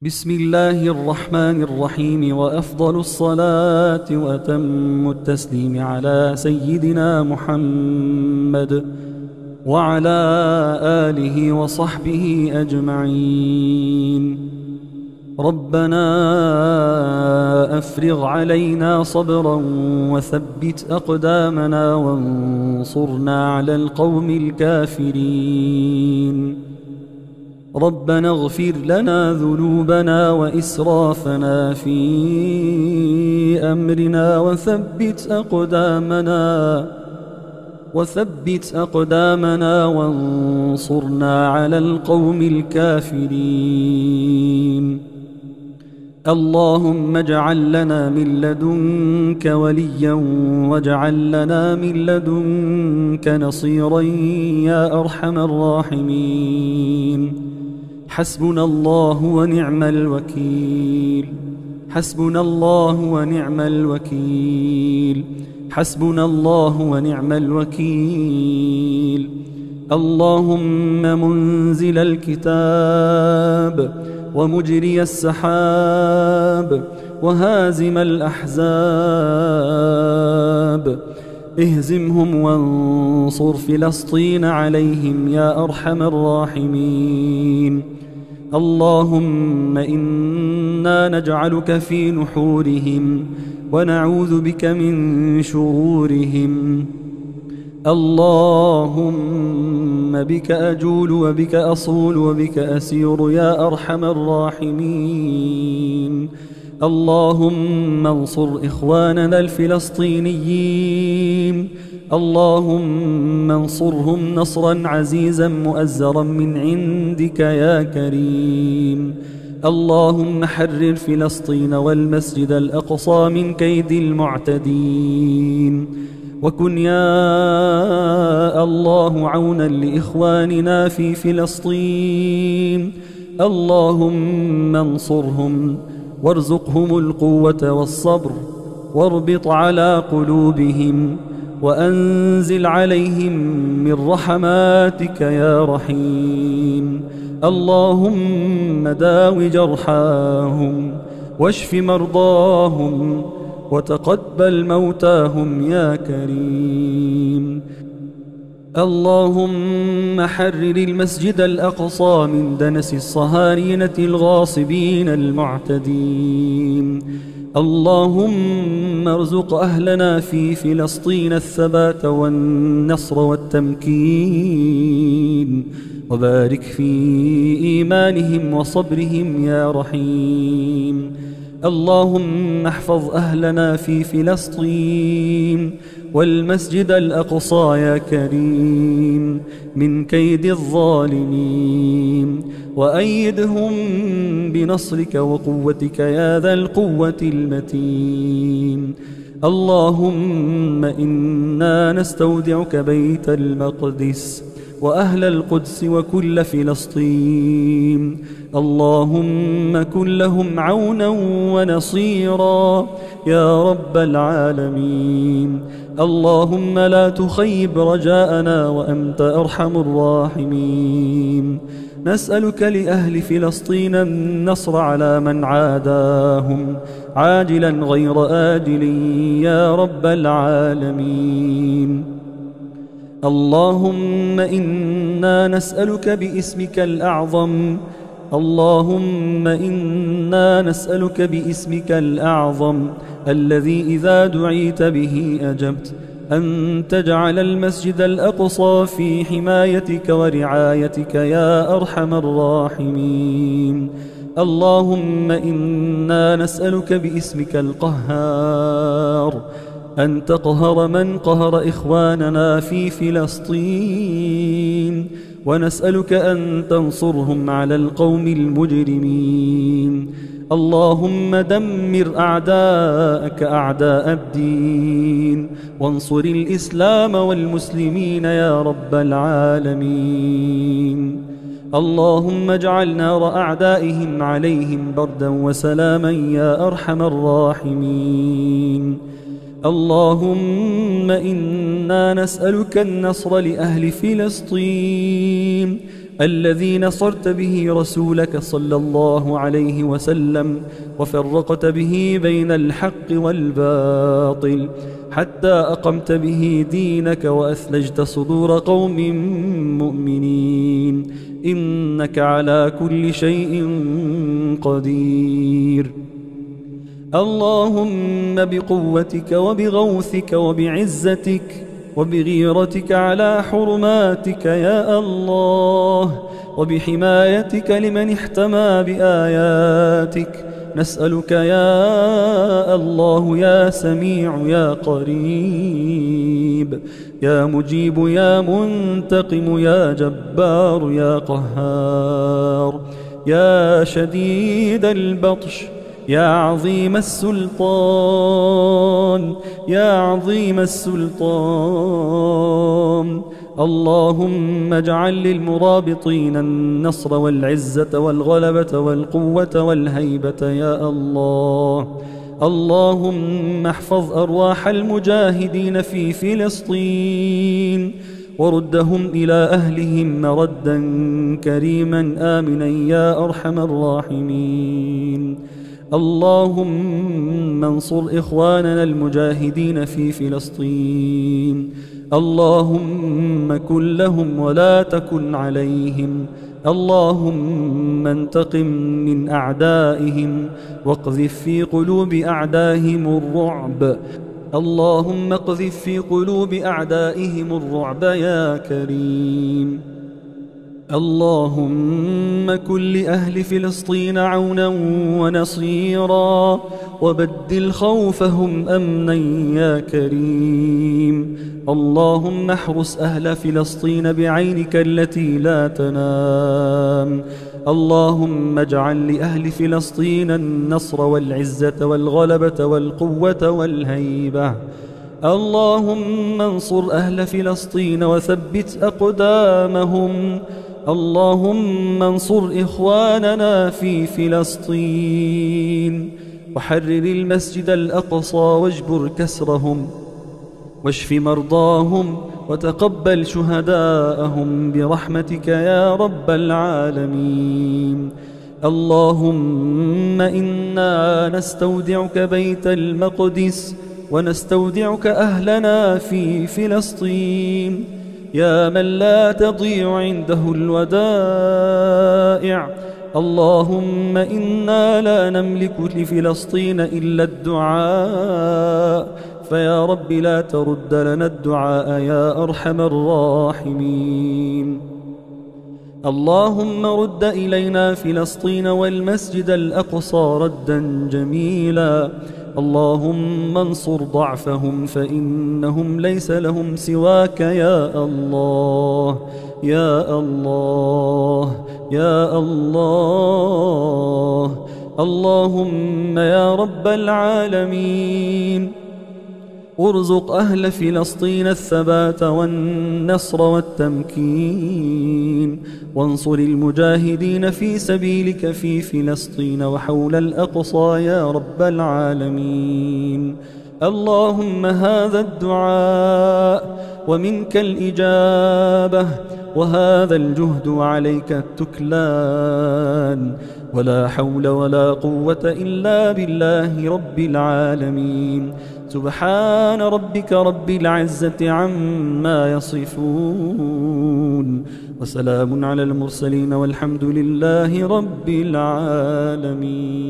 بسم الله الرحمن الرحيم، وأفضل الصلاة وأتم التسليم على سيدنا محمد وعلى آله وصحبه أجمعين. ربنا أفرغ علينا صبرا وثبت أقدامنا وانصرنا على القوم الكافرين. ربنا اغفر لنا ذنوبنا وإسرافنا في أمرنا وثبت أقدامنا وانصرنا على القوم الكافرين. اللهم اجعل لنا من لدنك وليا واجعل لنا من لدنك نصيرا يا أرحم الراحمين. حسبنا الله ونعم الوكيل، حسبنا الله ونعم الوكيل، حسبنا الله ونعم الوكيل. اللهم منزل الكتاب ومجري السحاب وهازم الأحزاب، اهزمهم وانصر فلسطين عليهم يا أرحم الراحمين. اللهم إنا نجعلك في نحورهم ونعوذ بك من شرورهم. اللهم بك أجول وبك أصول وبك أسير يا أرحم الراحمين. اللهم انصر إخواننا الفلسطينيين، اللهم انصرهم نصرا عزيزا مؤزرا من عندك يا كريم. اللهم حرر فلسطين والمسجد الأقصى من كيد المعتدين، وكن يا الله عونا لإخواننا في فلسطين. اللهم انصرهم وارزقهم القوة والصبر، واربط على قلوبهم وأنزل عليهم من رحماتك يا رحيم. اللهم داو جرحاهم واشف مرضاهم وتقبل موتاهم يا كريم. اللهم حرر المسجد الأقصى من دنس الصهاينة الغاصبين المعتدين. اللهم ارزق أهلنا في فلسطين الثبات والنصر والتمكين، وبارك في إيمانهم وصبرهم يا رحيم. اللهم احفظ أهلنا في فلسطين والمسجد الأقصى يا كريم من كيد الظالمين، وأيدهم بنصرك وقوتك يا ذا القوة المتين. اللهم إنا نستودعك بيت المقدس وأهل القدس وكل فلسطين. اللهم كن لهم عونا ونصيرا يا رب العالمين. اللهم لا تخيب رجاءنا وأنت أرحم الراحمين. نسألك لأهل فلسطين النصر على من عاداهم عاجلا غير آجل يا رب العالمين. اللهم إنا نسألك باسمك الأعظم، اللهم إنا نسألك باسمك الأعظم الذي إذا دعيت به أجبت، أن تجعل المسجد الأقصى في حمايتك ورعايتك يا أرحم الراحمين. اللهم إنا نسألك باسمك القهار أن تقهر من قهر إخواننا في فلسطين، ونسألك أن تنصرهم على القوم المجرمين. اللهم دمر أعداءك أعداء الدين، وانصر الإسلام والمسلمين يا رب العالمين. اللهم اجعل نار أعدائهم عليهم بردا وسلاما يا أرحم الراحمين. اللهم إنا نسألك النصر لأهل فلسطين الذي نصرت به رسولك صلى الله عليه وسلم وفرقت به بين الحق والباطل حتى أقمت به دينك وأثلجت صدور قوم مؤمنين، إنك على كل شيء قدير. اللهم بقوتك وبغوثك وبعزتك وبغيرتك على حرماتك يا الله، وبحمايتك لمن احتمى بآياتك، نسألك يا الله يا سميع يا قريب يا مجيب يا منتقم يا جبار يا قهار يا شديد البطش يا عظيم السلطان يا عظيم السلطان. اللهم اجعل للمرابطين النصر والعزة والغلبة والقوة والهيبة يا الله. اللهم احفظ أرواح المجاهدين في فلسطين وردهم إلى أهلهم مردا كريما آمنا يا أرحم الراحمين. اللهم انصر إخواننا المجاهدين في فلسطين، اللهم كن لهم ولا تكن عليهم. اللهم انتقم من أعدائهم واقذف في قلوب أعدائهم الرعب. اللهم اقذف في قلوب أعدائهم الرعب يا كريم. اللهم كن لأهل فلسطين عونا ونصيرا وبدل خوفهم أمنا يا كريم. اللهم احرس أهل فلسطين بعينك التي لا تنام. اللهم اجعل لأهل فلسطين النصر والعزة والغلبة والقوة والهيبة. اللهم انصر أهل فلسطين وثبت أقدامهم. اللهم انصر إخواننا في فلسطين وحرر المسجد الأقصى واجبر كسرهم واشف مرضاهم وتقبل شهداءهم برحمتك يا رب العالمين. اللهم إنا نستودعك بيت المقدس ونستودعك أهلنا في فلسطين يا من لا تضيع عنده الودائع. اللهم إنا لا نملك لفلسطين إلا الدعاء، فيا رب لا ترد لنا الدعاء يا أرحم الراحمين. اللهم رد إلينا فلسطين والمسجد الأقصى ردا جميلا. اللهم انصر ضعفهم فإنهم ليس لهم سواك يا الله يا الله يا الله. اللهم يا رب العالمين ارزق أهل فلسطين الثبات والنصر والتمكين، وانصر المجاهدين في سبيلك في فلسطين وحول الأقصى يا رب العالمين. اللهم هذا الدعاء ومنك الإجابة، وهذا الجهد وعليك التكلان، ولا حول ولا قوة إلا بالله رب العالمين. سبحان ربك رب العزة عما يصفون، وسلام على المرسلين والحمد لله رب العالمين.